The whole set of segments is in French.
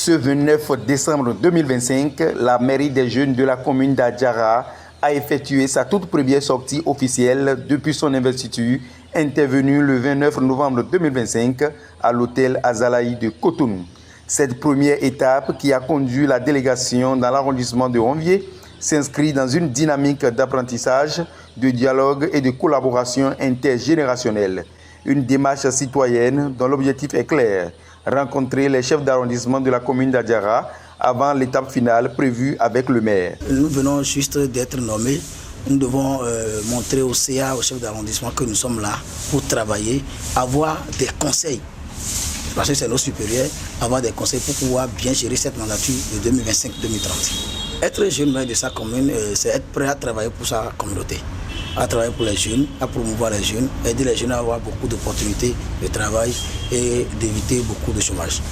Ce 29 décembre 2025, la mairie des jeunes de la commune d'Adjara a effectué sa toute première sortie officielle depuis son investiture, intervenue le 29 novembre 2025 à l'hôtel Azalaï de Cotonou. Cette première étape qui a conduit la délégation dans l'arrondissement de Ronvier s'inscrit dans une dynamique d'apprentissage, de dialogue et de collaboration intergénérationnelle. Une démarche citoyenne dont l'objectif est clair: rencontrer les chefs d'arrondissement de la commune d'Adjara avant l'étape finale prévue avec le maire. Nous venons juste d'être nommés. Nous devons montrer au CA, au chef d'arrondissement, que nous sommes là pour travailler, avoir des conseils. Parce que c'est nos supérieurs, avoir des conseils pour pouvoir bien gérer cette mandature de 2025-2030. Être jeune maire de sa commune, c'est être prêt à travailler pour sa communauté, à travailler pour les jeunes, à promouvoir les jeunes, aider les jeunes à avoir beaucoup d'opportunités de travail et d'éviter beaucoup de chômage.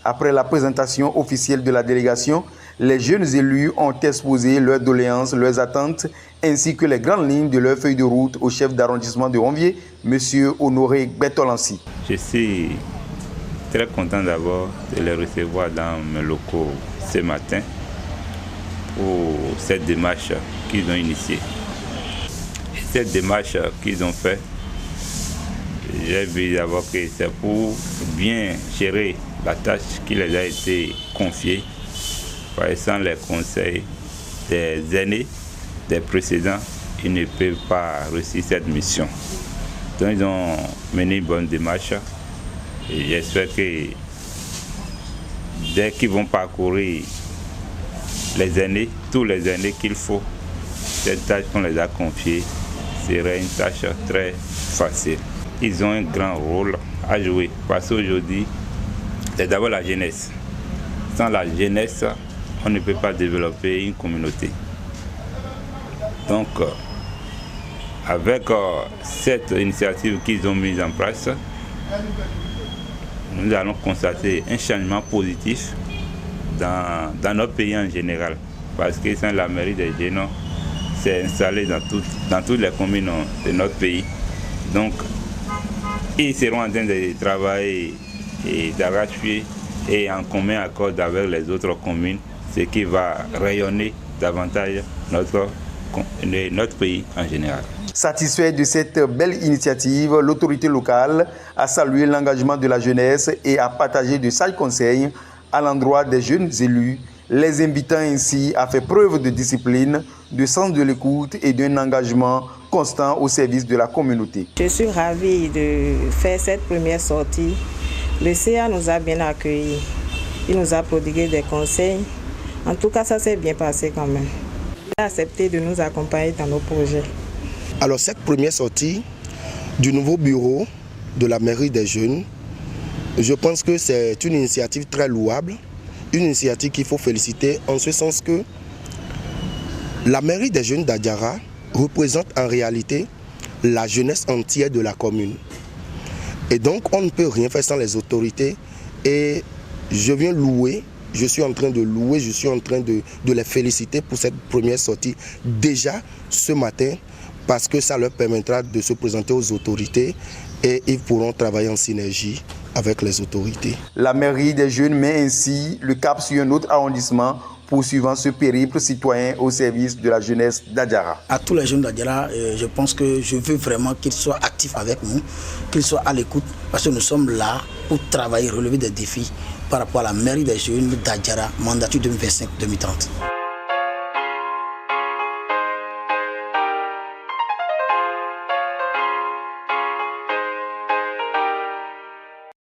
Après la présentation officielle de la délégation, les jeunes élus ont exposé leurs doléances, leurs attentes, ainsi que les grandes lignes de leur feuille de route au chef d'arrondissement de Ronvier, M. Honoré Betolancy. Je suis très content d'abord de les recevoir dans mes locaux ce matin pour cette démarche qu'ils ont initiée. Cette démarche qu'ils ont faite, j'ai vu d'abord que c'est pour bien gérer la tâche qui les a été confiée, sans les conseils des aînés, des précédents, ils ne peuvent pas réussir cette mission. Donc ils ont mené une bonne démarche et j'espère que dès qu'ils vont parcourir les années, tous les années qu'il faut, cette tâche qu'on les a confiée serait une tâche très facile. Ils ont un grand rôle à jouer parce qu'aujourd'hui, c'est d'abord la jeunesse. Sans la jeunesse, on ne peut pas développer une communauté. Donc, avec cette initiative qu'ils ont mise en place, nous allons constater un changement positif dans notre pays en général. Parce que sans la mairie des jeunes, c'est installé dans toutes les communes de notre pays. Donc, ils seront en train de travailler et d'arracher et en commun accord avec les autres communes, ce qui va rayonner davantage notre pays en général. Satisfait de cette belle initiative, l'autorité locale a salué l'engagement de la jeunesse et a partagé de sages conseils à l'endroit des jeunes élus, les invitant ainsi à faire preuve de discipline, de sens de l'écoute et d'un engagement constant au service de la communauté. Je suis ravie de faire cette première sortie. Le CA nous a bien accueillis. Il nous a prodigué des conseils. En tout cas, ça s'est bien passé quand même. Il a accepté de nous accompagner dans nos projets. Alors cette première sortie du nouveau bureau de la mairie des jeunes, je pense que c'est une initiative très louable, une initiative qu'il faut féliciter en ce sens que la mairie des jeunes d'Adjara représente en réalité la jeunesse entière de la commune. Et donc on ne peut rien faire sans les autorités et je viens louer. Je suis en train de louer, je suis en train de les féliciter pour cette première sortie déjà ce matin parce que ça leur permettra de se présenter aux autorités et ils pourront travailler en synergie avec les autorités. La mairie des jeunes met ainsi le cap sur un autre arrondissement poursuivant ce périple citoyen au service de la jeunesse d'Adjara. À tous les jeunes d'Adjara, je pense que je veux vraiment qu'ils soient actifs avec nous, qu'ils soient à l'écoute parce que nous sommes là pour travailler, relever des défis par rapport à la mairie des jeunes d'Adjara, mandature 2025-2030.